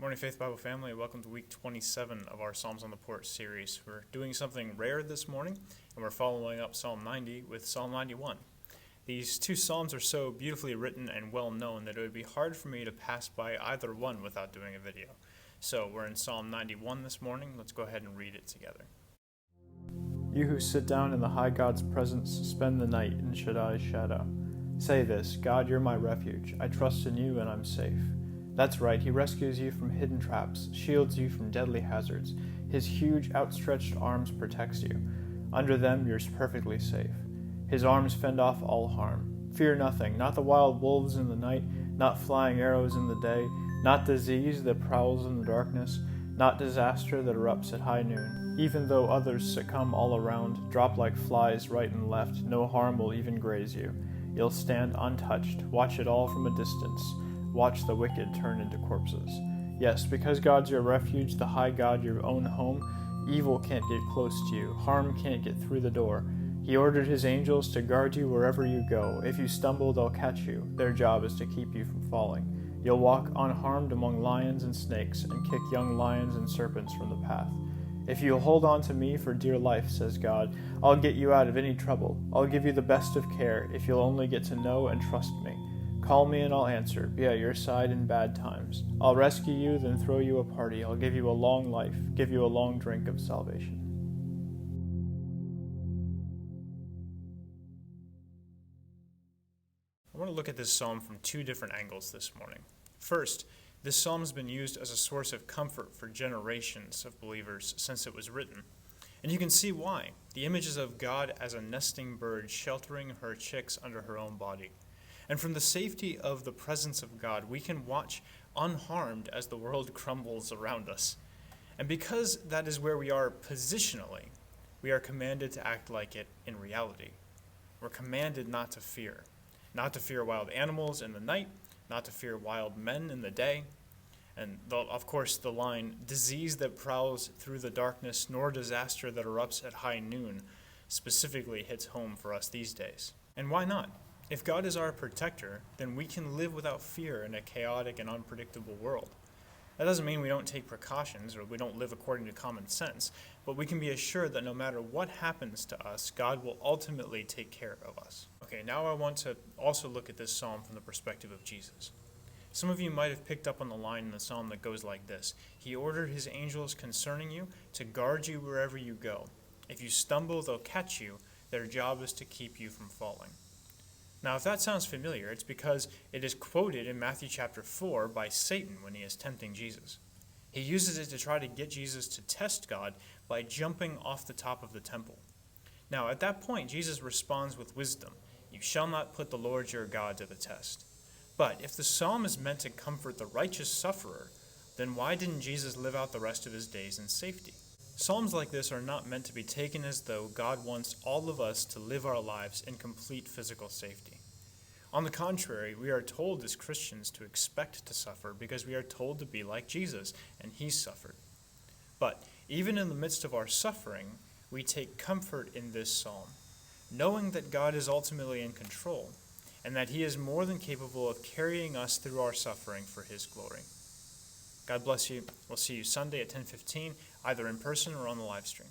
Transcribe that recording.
Morning Faith Bible family, welcome to week 27 of our Psalms on the Porch series. We're doing something rare this morning, and we're following up Psalm 90 with Psalm 91. These two psalms are so beautifully written and well known that it would be hard for me to pass by either one without doing a video. So we're in Psalm 91 this morning. Let's go ahead and read it together. You who sit down in the high God's presence, spend the night in Shaddai's shadow. Say this, God, you're my refuge. I trust in you and I'm safe. That's right, he rescues you from hidden traps, shields you from deadly hazards. His huge outstretched arms protects you. Under them you're perfectly safe. His arms fend off all harm. Fear nothing, not the wild wolves in the night, not flying arrows in the day, not disease that prowls in the darkness, not disaster that erupts at high noon. Even though others succumb all around, drop like flies right and left, no harm will even graze you. You'll stand untouched, watch it all from a distance. Watch the wicked turn into corpses. Yes, because God's your refuge, the high God, your own home, evil can't get close to you, harm can't get through the door. He ordered his angels to guard you wherever you go. If you stumble, they'll catch you. Their job is to keep you from falling. You'll walk unharmed among lions and snakes, and kick young lions and serpents from the path. If you'll hold on to me for dear life, says God, I'll get you out of any trouble. I'll give you the best of care if you'll only get to know and trust me. Call me and I'll answer, be at your side in bad times. I'll rescue you, then throw you a party. I'll give you a long life, give you a long drink of salvation. I want to look at this psalm from two different angles this morning. First, this psalm has been used as a source of comfort for generations of believers since it was written. And you can see why. The images of God as a nesting bird sheltering her chicks under her own body. And from the safety of the presence of God, we can watch unharmed as the world crumbles around us. And because that is where we are positionally, we are commanded to act like it in reality. We're commanded not to fear wild animals in the night, not to fear wild men in the day, and of course the line, disease that prowls through the darkness, nor disaster that erupts at high noon, specifically hits home for us these days. And why not? If God is our protector, then we can live without fear in a chaotic and unpredictable world. That doesn't mean we don't take precautions or we don't live according to common sense, but we can be assured that no matter what happens to us, God will ultimately take care of us. Okay, now I want to also look at this psalm from the perspective of Jesus. Some of you might have picked up on the line in the psalm that goes like this. He ordered his angels concerning you to guard you wherever you go. If you stumble, they'll catch you. Their job is to keep you from falling. Now, if that sounds familiar, it's because it is quoted in Matthew chapter 4 by Satan when he is tempting Jesus. He uses it to try to get Jesus to test God by jumping off the top of the temple. Now, at that point, Jesus responds with wisdom. You shall not put the Lord your God to the test. But if the psalm is meant to comfort the righteous sufferer, then why didn't Jesus live out the rest of his days in safety? Psalms like this are not meant to be taken as though God wants all of us to live our lives in complete physical safety. On the contrary, we are told as Christians to expect to suffer because we are told to be like Jesus, and he suffered. But even in the midst of our suffering, we take comfort in this psalm, knowing that God is ultimately in control, and that he is more than capable of carrying us through our suffering for his glory. God bless you. We'll see you Sunday at 10:15, either in person or on the live stream.